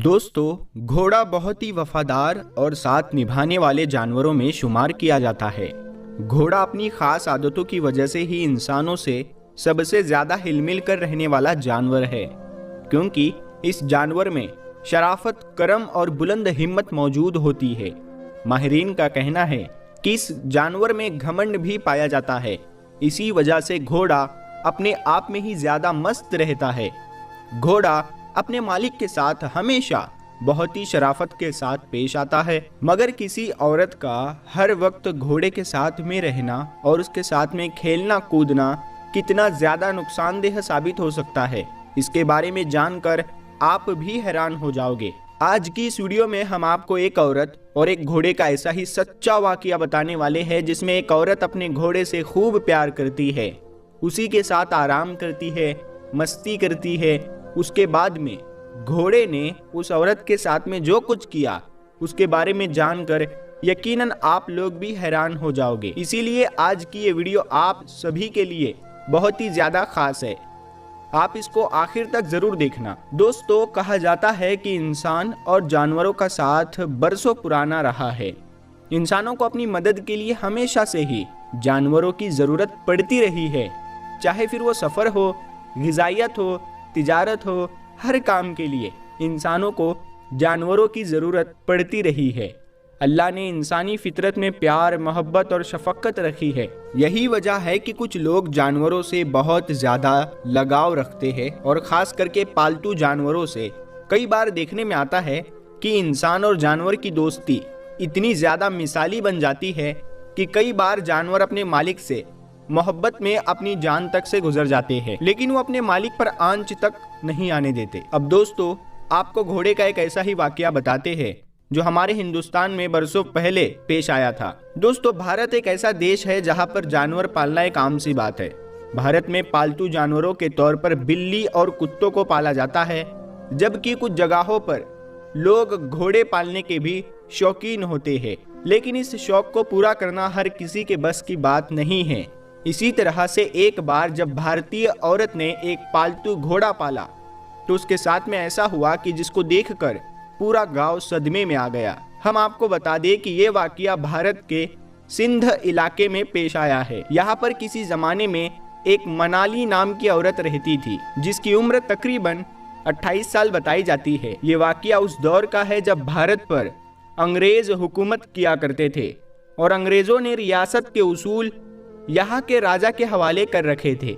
दोस्तों, घोड़ा बहुत ही वफादार और साथ निभाने वाले जानवरों में शुमार किया जाता है। घोड़ा अपनी खास आदतों की वजह से ही इंसानों से सबसे ज्यादा हिलमिल कर रहने वाला जानवर है, क्योंकि इस जानवर में शराफत, करम और बुलंद हिम्मत मौजूद होती है। माहिरीन का कहना है कि इस जानवर में घमंड भी पाया जाता है। इसी वजह से घोड़ा अपने आप में ही ज्यादा मस्त रहता है। घोड़ा अपने मालिक के साथ हमेशा बहुत ही शराफत के साथ पेश आता है, मगर किसी औरत का हर वक्त घोड़े के साथ में रहना और उसके साथ में खेलना कूदना कितना ज्यादा नुकसानदेह साबित हो सकता है, इसके बारे में जानकर आप भी हैरान हो जाओगे। आज की इस वीडियो में हम आपको एक औरत और एक घोड़े का ऐसा ही सच्चा वाकया बताने वाले हैं, जिसमें एक औरत अपने घोड़े से खूब प्यार करती है, उसी के साथ आराम करती है, मस्ती करती है। उसके बाद में घोड़े ने उस औरत के साथ में जो कुछ किया उसके बारे में जानकर यकीनन आप लोग भी हैरान हो जाओगे। इसीलिए आज की ये वीडियो आप सभी के लिए बहुत ही ज्यादा खास है। आप इसको आखिर तक जरूर देखना। दोस्तों, कहा जाता है कि इंसान और जानवरों का साथ बरसों पुराना रहा है। इंसानों को अपनी मदद के लिए हमेशा से ही जानवरों की जरूरत पड़ती रही है, चाहे फिर वो सफर हो, ग़िज़ाइयत हो, तिजारत हो, हर काम के लिए इंसानों को जानवरों की ज़रूरत पड़ती रही है। अल्लाह ने इंसानी फितरत में प्यार, मोहब्बत और शफकत रखी है। यही वजह है कि कुछ लोग जानवरों से बहुत ज़्यादा लगाव रखते हैं और ख़ास करके पालतू जानवरों से। कई बार देखने में आता है कि इंसान और जानवर की दोस्ती इतनी ज़्यादा मिसाली बन जाती है कि कई बार जानवर अपने मालिक से मोहब्बत में अपनी जान तक से गुजर जाते हैं, लेकिन वो अपने मालिक पर आंच तक नहीं आने देते। अब दोस्तों, आपको घोड़े का एक ऐसा ही वाकया बताते हैं जो हमारे हिंदुस्तान में बरसों पहले पेश आया था। दोस्तों, भारत एक ऐसा देश है जहां पर जानवर पालना एक आम सी बात है। भारत में पालतू जानवरों के तौर पर बिल्ली और कुत्तों को पाला जाता है, जबकि कुछ जगहों पर लोग घोड़े पालने के भी शौकीन होते हैं, लेकिन इस शौक को पूरा करना हर किसी के बस की बात नहीं है। इसी तरह से एक बार जब भारतीय औरत ने एक पालतू घोड़ा पाला तो उसके साथ में ऐसा हुआ कि जिसको देखकर पूरा गांव सदमे में आ गया। हम आपको बता दें कि ये वाकया भारत के सिंध इलाके में पेश आया है। यहाँ पर किसी जमाने में एक मनाली नाम की औरत रहती थी, जिसकी उम्र तकरीबन 28 साल बताई जाती है। ये वाकया उस दौर का है जब भारत पर अंग्रेज हुकूमत किया करते थे और अंग्रेजों ने रियासत के उसूल यहाँ के राजा के हवाले कर रखे थे।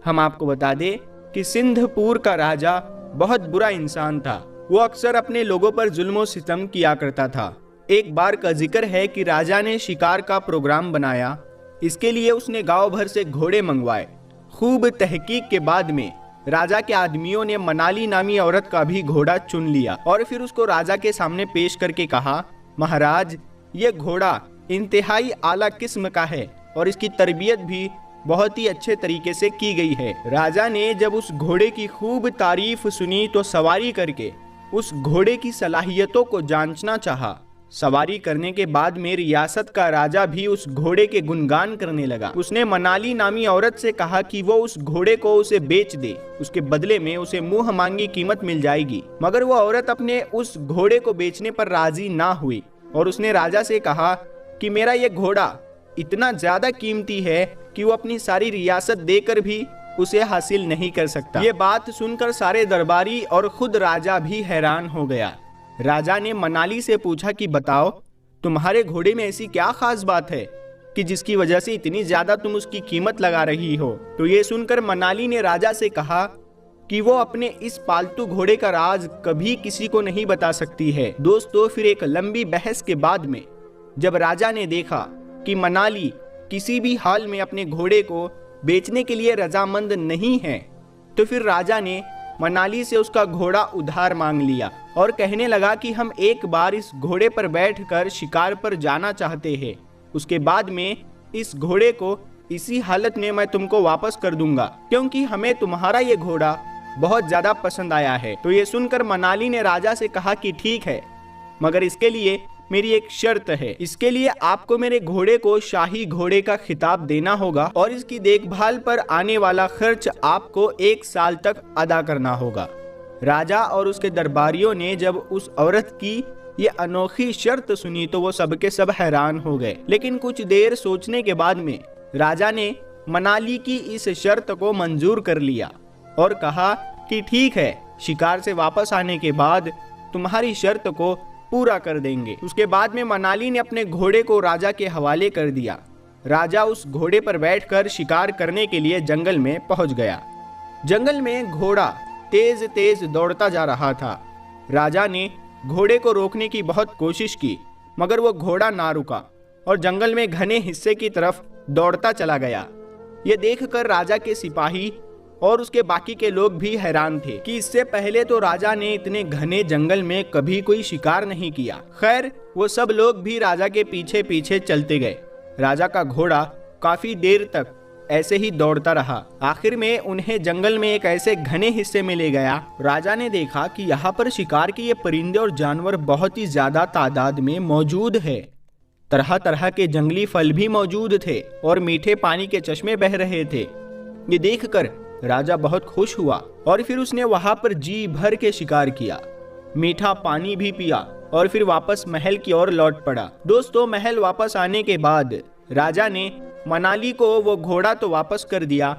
हम आपको बता दें कि सिंधपुर का राजा बहुत बुरा इंसान था। वो अक्सर अपने लोगों पर जुल्म सितम किया करता था। एक बार का जिक्र है कि राजा ने शिकार का प्रोग्राम बनाया। इसके लिए उसने गांव भर से घोड़े मंगवाए। खूब तहकीक के बाद में राजा के आदमियों ने मनाली नामी औरत का भी घोड़ा चुन लिया और फिर उसको राजा के सामने पेश करके कहा, महाराज, ये घोड़ा इंतहाई आला किस्म का है और इसकी तरबियत भी बहुत ही अच्छे तरीके से की गई है। राजा ने जब उस घोड़े की खूब तारीफ सुनी तो सवारी करके उस घोड़े की सलाहियतों को जांचना चाहा। सवारी करने के बाद में रियासत का राजा भी उस घोड़े के गुणगान करने लगा। उसने मनाली नामी औरत से कहा कि वो उस घोड़े को उसे बेच दे, उसके बदले में उसे मुंह मांगी कीमत मिल जाएगी। मगर वो औरत अपने उस घोड़े को बेचने पर राजी ना हुई और उसने राजा से कहा कि मेरा ये घोड़ा इतना ज्यादा कीमती है कि वो अपनी सारी रियासत देकर भी उसे हासिल नहीं कर सकता। ये बात सुनकर सारे दरबारी और खुद राजा भी हैरान हो गया। राजा ने मनाली से पूछा कि बताओ, तुम्हारे घोड़े में ऐसी क्या खास बात है कि जिसकी वजह से इतनी ज्यादा तुम उसकी कीमत लगा रही हो। तो ये सुनकर मनाली ने राजा से कहा कि वो अपने इस पालतू घोड़े का राज कभी किसी को नहीं बता सकती है। दोस्तों, फिर एक लंबी बहस के बाद में जब राजा ने देखा कि मनाली किसी भी हाल में अपने घोड़े को बेचने के लिए रजामंद नहीं है, तो फिर राजा ने मनाली से उसका घोड़ा उधार मांग लिया और कहने लगा कि हम एक बार इस घोड़े पर बैठकर शिकार पर जाना चाहते हैं। उसके बाद में इस घोड़े को इसी हालत में मैं तुमको वापस कर दूंगा, क्योंकि हमें तुम्हारा ये घोड़ा बहुत ज्यादा पसंद आया है। तो ये सुनकर मनाली ने राजा से कहा कि ठीक है, मगर इसके लिए मेरी एक शर्त है। इसके लिए आपको मेरे घोड़े को शाही घोड़े का खिताब देना होगा और इसकी देखभाल पर आने वाला खर्च आपको 1 साल तक अदा करना होगा। राजा और उसके दरबारियों ने जब उस औरत की ये अनोखी शर्त सुनी तो वो सबके सब हैरान हो गए। लेकिन कुछ देर सोचने के बाद में राजा ने मनाली की इस शर्त को मंजूर कर लिया और कहा कि ठीक है, शिकार से वापस आने के बाद तुम्हारी शर्त को पूरा कर देंगे। उसके बाद में मनाली ने अपने घोड़े को राजा के हवाले कर दिया। राजा उस घोड़े पर बैठकर शिकार करने के लिए जंगल में पहुंच गया। जंगल में घोड़ा तेज तेज दौड़ता जा रहा था। राजा ने घोड़े को रोकने की बहुत कोशिश की, मगर वो घोड़ा ना रुका और जंगल में घने हिस्से की तरफ दौड़ता चला गया। ये देखकर राजा के सिपाही और उसके बाकी के लोग भी हैरान थे कि इससे पहले तो राजा ने इतने घने जंगल में कभी कोई शिकार नहीं किया। खैर, वो सब लोग भी राजा के पीछे पीछे चलते गए। राजा का घोड़ा काफी देर तक ऐसे ही दौड़ता रहा। आखिर में उन्हें जंगल में एक ऐसे घने हिस्से में ले गया। राजा ने देखा कि यहाँ पर शिकार के ये परिंदे और जानवर बहुत ही ज्यादा तादाद में मौजूद है। तरह तरह के जंगली फल भी मौजूद थे और मीठे पानी के चश्मे बह रहे थे। ये देखकर राजा बहुत खुश हुआ और फिर उसने वहां पर जी भर के शिकार किया, मीठा पानी भी पिया और फिर वापस महल की ओर लौट पड़ा। दोस्तों, महल वापस आने के बाद राजा ने मनाली को वो घोड़ा तो वापस कर दिया,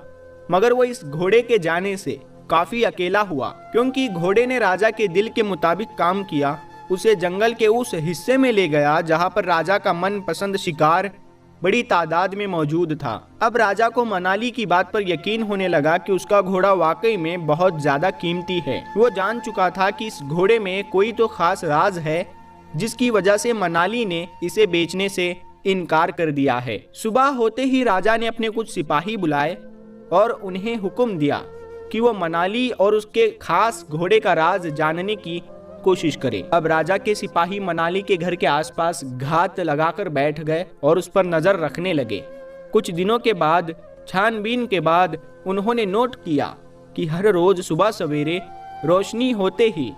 मगर वो इस घोड़े के जाने से काफी अकेला हुआ, क्योंकि घोड़े ने राजा के दिल के मुताबिक काम किया। उसे जंगल के उस हिस्से में ले गया जहां पर राजा का मनपसंद शिकार बड़ी तादाद में मौजूद था। अब राजा को मनाली की बात पर यकीन होने लगा कि उसका घोड़ा वाकई में बहुत ज्यादा कीमती है। वो जान चुका था कि इस घोड़े में कोई तो खास राज है जिसकी वजह से मनाली ने इसे बेचने से इनकार कर दिया है। सुबह होते ही राजा ने अपने कुछ सिपाही बुलाए और उन्हें हुक्म दिया कि वो मनाली और उसके खास घोड़े का राज जानने की कोशिश करे। अब राजा के सिपाही मनाली के घर के आसपास घात लगाकर बैठ गए और उस पर नजर रखने लगे। कुछ दिनों के बाद छानबीन के बाद उन्होंने नोट किया कि हर रोज सुबह सवेरे रोशनी होते ही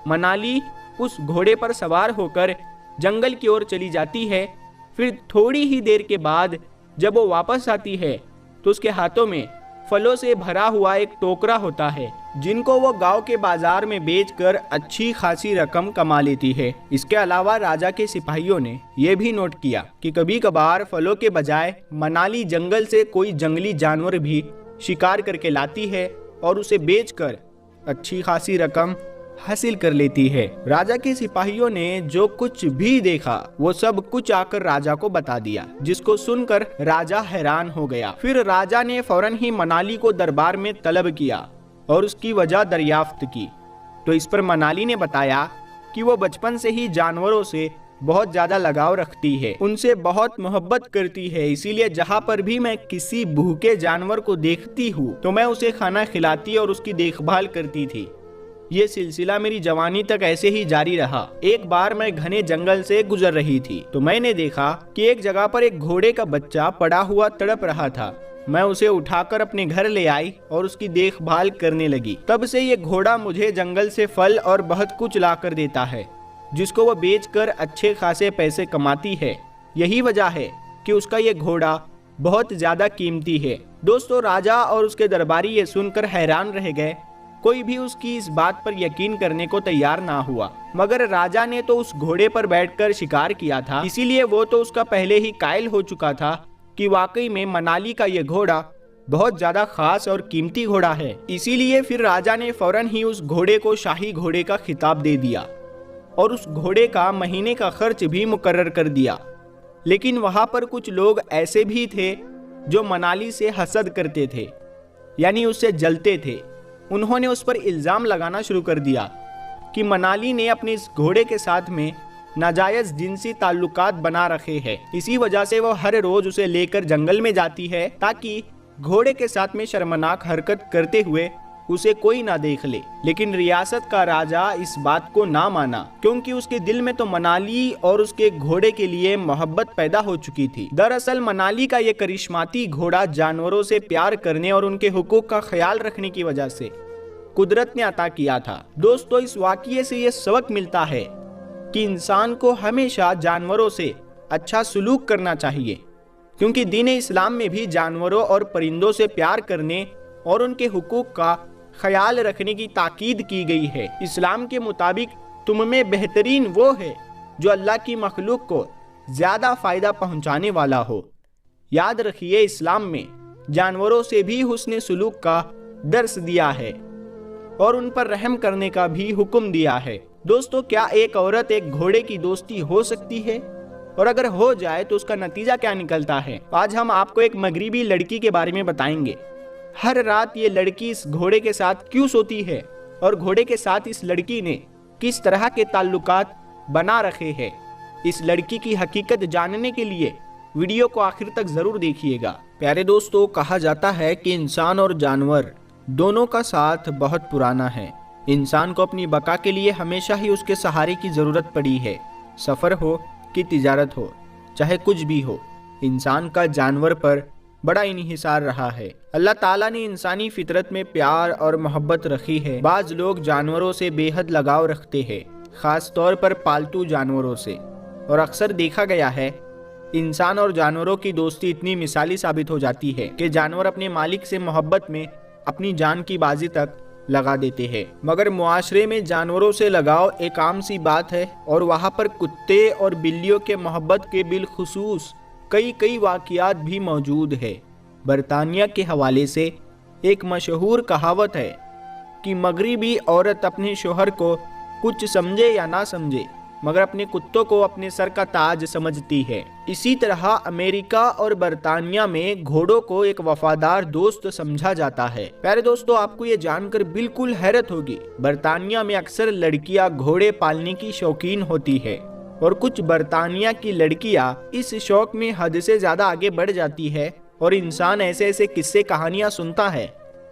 मनाली उस घोड़े पर सवार होकर जंगल की ओर चली जाती है। फिर थोड़ी ही देर के बाद जब वो वापस आती है तो उसके हाथों में फलों से भरा हुआ एक टोकरा होता है, जिनको वो गांव के बाजार में बेचकर अच्छी खासी रकम कमा लेती है। इसके अलावा राजा के सिपाहियों ने यह भी नोट किया कि कभी कभार फलों के बजाय मनाली जंगल से कोई जंगली जानवर भी शिकार करके लाती है और उसे बेचकर अच्छी खासी रकम हासिल कर लेती है। राजा के सिपाहियों ने जो कुछ भी देखा वो सब कुछ आकर राजा को बता दिया, जिसको सुनकर राजा हैरान हो गया। फिर राजा ने फौरन ही मनाली को दरबार में तलब किया और उसकी वजह दरियाफ्त की। तो इस पर मनाली ने बताया कि वो बचपन से ही जानवरों से बहुत ज्यादा लगाव रखती है, उनसे बहुत मोहब्बत करती है, इसीलिए जहाँ पर भी मैं किसी भूखे जानवर को देखती हूँ तो मैं उसे खाना खिलाती और उसकी देखभाल करती थी। ये सिलसिला मेरी जवानी तक ऐसे ही जारी रहा। एक बार मैं घने जंगल से गुजर रही थी तो मैंने देखा कि एक जगह पर एक घोड़े का बच्चा पड़ा हुआ तड़प रहा था। मैं उसे उठाकर अपने घर ले आई और उसकी देखभाल करने लगी। तब से ये घोड़ा मुझे जंगल से फल और बहुत कुछ ला कर देता है, जिसको वह बेचकर अच्छे खासे पैसे कमाती है। यही वजह है कि उसका ये घोड़ा बहुत ज्यादा कीमती है। दोस्तों, राजा और उसके दरबारी ये सुनकर हैरान रह गए। कोई भी उसकी इस बात पर यकीन करने को तैयार ना हुआ, मगर राजा ने तो उस घोड़े पर बैठकर शिकार किया था, इसीलिए वो तो उसका पहले ही कायल हो चुका था कि वाकई में मनाली का ये घोड़ा बहुत ज्यादा खास और कीमती घोड़ा है। इसीलिए फिर राजा ने फौरन ही उस घोड़े को शाही घोड़े का खिताब दे दिया और उस घोड़े का महीने का खर्च भी मुकर्रर कर दिया। लेकिन वहां पर कुछ लोग ऐसे भी थे जो मनाली से हसद करते थे, यानी उससे जलते थे। उन्होंने उस पर इल्जाम लगाना शुरू कर दिया कि मनाली ने अपने इस घोड़े के साथ में नाजायज जिनसी ताल्लुकात बना रखे हैं। इसी वजह से वो हर रोज उसे लेकर जंगल में जाती है ताकि घोड़े के साथ में शर्मनाक हरकत करते हुए उसे कोई ना देख ले। लेकिन रियासत का राजा इस बात को ना माना, क्योंकि उसके दिल में तो मनाली और उसके घोड़े के लिए मोहब्बत पैदा हो चुकी थी। दरअसल मनाली का ये करिश्माती घोड़ा जानवरों से प्यार करने और उनके हुकूक का ख्याल रखने की वजह से कुदरत ने अता किया था। दोस्तों, इस वाक़ये से ये सबक मिलता है कि इंसान को हमेशा जानवरों से अच्छा सलूक करना चाहिए, क्योंकि दीन इस्लाम में भी जानवरों और परिंदों से प्यार करने और उनके हुकूक का ख्याल रखने की ताकीद की गई है। इस्लाम के मुताबिक तुम में बेहतरीन वो है जो अल्लाह की मखलूक को ज्यादा फायदा पहुंचाने वाला हो। याद रखिए, इस्लाम में जानवरों से भी हुस्न सुलूक का दर्स दिया है और उन पर रहम करने का भी हुक्म दिया है। दोस्तों, क्या एक औरत एक घोड़े की दोस्ती हो सकती है? और अगर हो जाए तो उसका नतीजा क्या निकलता है? आज हम आपको एक मगरिबी लड़की के बारे में बताएंगे। हर रात ये लड़की इस घोड़े के साथ क्यों सोती है और घोड़े के साथ इस लड़की ने किस तरह के ताल्लुकात बना रखे हैं। इस लड़की की हकीकत जानने के लिए वीडियो को आखिर तक जरूर देखिएगा। प्यारे दोस्तों, कहा जाता है कि इंसान और जानवर दोनों का साथ बहुत पुराना है। इंसान को अपनी बका के लिए हमेशा ही उसके सहारे की जरूरत पड़ी है। सफर हो कि तिजारत हो, चाहे कुछ भी हो, इंसान का जानवर पर बड़ा इन्हिसार रहा है। अल्लाह ताला ने इंसानी फितरत में प्यार और मोहब्बत रखी है। बाज लोग जानवरों से बेहद लगाव रखते हैं, खास तौर पर पालतू जानवरों से। और अक्सर देखा गया है इंसान और जानवरों की दोस्ती इतनी मिसाली साबित हो जाती है कि जानवर अपने मालिक से मोहब्बत में अपनी जान की बाजी तक लगा देते हैं। मगर मुआशरे में जानवरों से लगाव एक आम सी बात है और वहाँ पर कुत्ते और बिल्लियों के मोहब्बत के बिलखुसूस कई वाक़ियात भी मौजूद है। बरतानिया के हवाले से एक मशहूर कहावत है कि मगरिबी औरत अपने शोहर को कुछ समझे या ना समझे, मगर अपने कुत्तों को अपने सर का ताज समझती है। इसी तरह अमेरिका और बरतानिया में घोड़ों को एक वफादार दोस्त समझा जाता है। प्यारे दोस्तों, आपको ये जानकर बिल्कुल हैरत होगी, बरतानिया में अक्सर लड़कियां घोड़े पालने की शौकीन होती है और कुछ बरतानिया की लड़कियां इस शौक में हद से ज्यादा आगे बढ़ जाती है और इंसान ऐसे ऐसे किस्से कहानियां सुनता है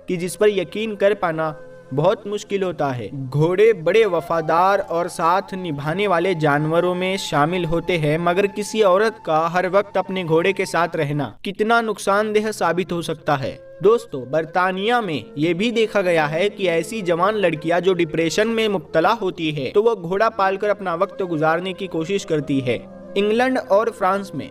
कि जिस पर यकीन कर पाना बहुत मुश्किल होता है। घोड़े बड़े वफादार और साथ निभाने वाले जानवरों में शामिल होते हैं, मगर किसी औरत का हर वक्त अपने घोड़े के साथ रहना कितना नुकसानदेह साबित हो सकता है। दोस्तों, बरतानिया में ये भी देखा गया है कि ऐसी जवान लड़कियां जो डिप्रेशन में मुब्तला होती है तो वो घोड़ा पालकर अपना वक्त गुजारने की कोशिश करती है। इंग्लैंड और फ्रांस में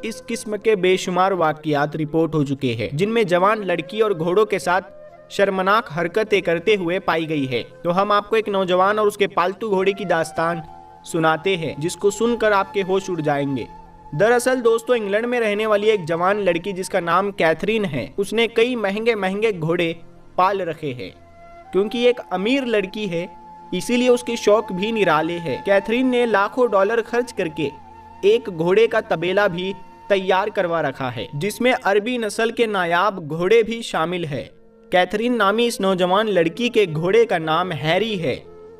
इस किस्म के बेशुमार वाकयात रिपोर्ट हो चुके हैं जिनमें जवान लड़की और घोड़ों के साथ शर्मनाक हरकतें करते हुए पाई गई है। तो हम आपको एक नौजवान और उसके पालतू घोड़े की दास्तान सुनाते हैं जिसको सुनकर आपके होश उड़ जाएंगे। दरअसल दोस्तों, इंग्लैंड में रहने वाली एक जवान लड़की जिसका नाम कैथरीन है, उसने कई महंगे महंगे घोड़े पाल रखे हैं। क्योंकि एक अमीर लड़की है इसीलिए उसके शौक भी निराले है। कैथरीन ने लाखों डॉलर खर्च करके एक घोड़े का तबेला भी तैयार करवा रखा है जिसमें अरबी नस्ल के नायाब घोड़े भी शामिल है। कैथरीन नामी इस नौजवान लड़की के घोड़े का नाम हैरी है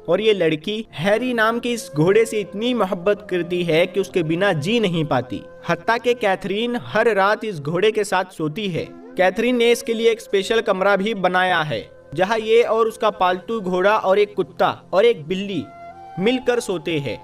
और ये लड़की हैरी नाम के इस घोड़े से इतनी मोहब्बत करती है कि उसके बिना जी नहीं पाती। हत्ता कि कैथरीन हर रात इस घोड़े के साथ सोती है। कैथरीन ने इसके लिए एक स्पेशल कमरा भी बनाया है जहां ये और उसका पालतू घोड़ा और एक कुत्ता और एक बिल्ली मिलकर सोते हैं।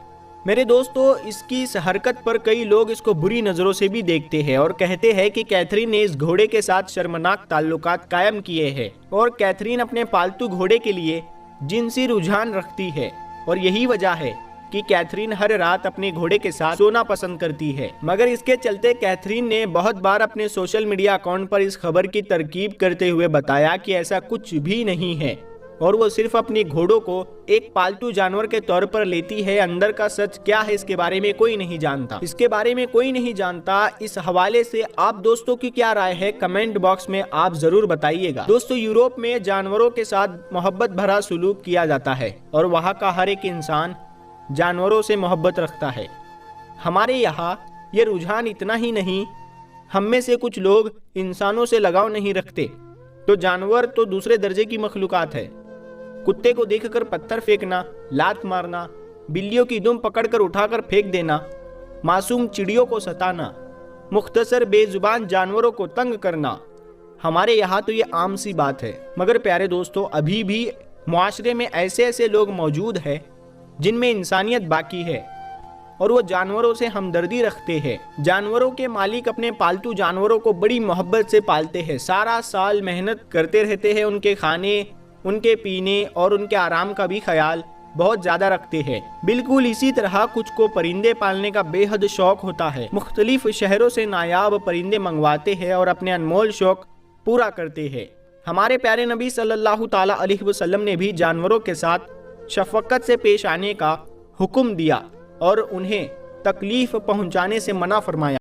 मेरे दोस्तों, इसकी इस हरकत पर कई लोग इसको बुरी नज़रों से भी देखते हैं और कहते हैं कि कैथरीन ने इस घोड़े के साथ शर्मनाक ताल्लुकात कायम किए हैं और कैथरीन अपने पालतू घोड़े के लिए जिनसी रुझान रखती है और यही वजह है कि कैथरीन हर रात अपने घोड़े के साथ सोना पसंद करती है। मगर इसके चलते कैथरीन ने बहुत बार अपने सोशल मीडिया अकाउंट पर इस खबर की तरकीब करते हुए बताया कि ऐसा कुछ भी नहीं है और वो सिर्फ अपने घोड़ों को एक पालतू जानवर के तौर पर लेती है। अंदर का सच क्या है इसके बारे में कोई नहीं जानता। इस हवाले से आप दोस्तों की क्या राय है, कमेंट बॉक्स में आप जरूर बताइएगा। दोस्तों, यूरोप में जानवरों के साथ मोहब्बत भरा सुलूक किया जाता है और वहाँ का हर एक इंसान जानवरों से मोहब्बत रखता है। हमारे यहाँ ये रुझान इतना ही नहीं, हम में से कुछ लोग इंसानों से लगाव नहीं रखते तो जानवर तो दूसरे दर्जे की मखलूकात है। कुत्ते को देखकर पत्थर फेंकना, लात मारना, बिल्लियों की दुम पकड़कर उठाकर फेंक देना, मासूम चिड़ियों को सताना, मुख्तसर बेजुबान जानवरों को तंग करना, हमारे यहाँ तो ये आम सी बात है। मगर प्यारे दोस्तों, अभी भी मुआशरे में ऐसे ऐसे लोग मौजूद हैं जिनमें इंसानियत बाकी है और वो जानवरों से हमदर्दी रखते हैं। जानवरों के मालिक अपने पालतू जानवरों को बड़ी मोहब्बत से पालते हैं, सारा साल मेहनत करते रहते हैं, उनके खाने, उनके पीने और उनके आराम का भी ख्याल बहुत ज्यादा रखते हैं। बिल्कुल इसी तरह कुछ को परिंदे पालने का बेहद शौक होता है। मुख्तलिफ शहरों से नायाब परिंदे मंगवाते हैं और अपने अनमोल शौक पूरा करते हैं। हमारे प्यारे नबी सल्लल्लाहु ताला अलैहि वसल्लम ने भी जानवरों के साथ शफकत से पेश आने का हुक्म दिया और उन्हें तकलीफ पहुंचाने से मना फरमाया।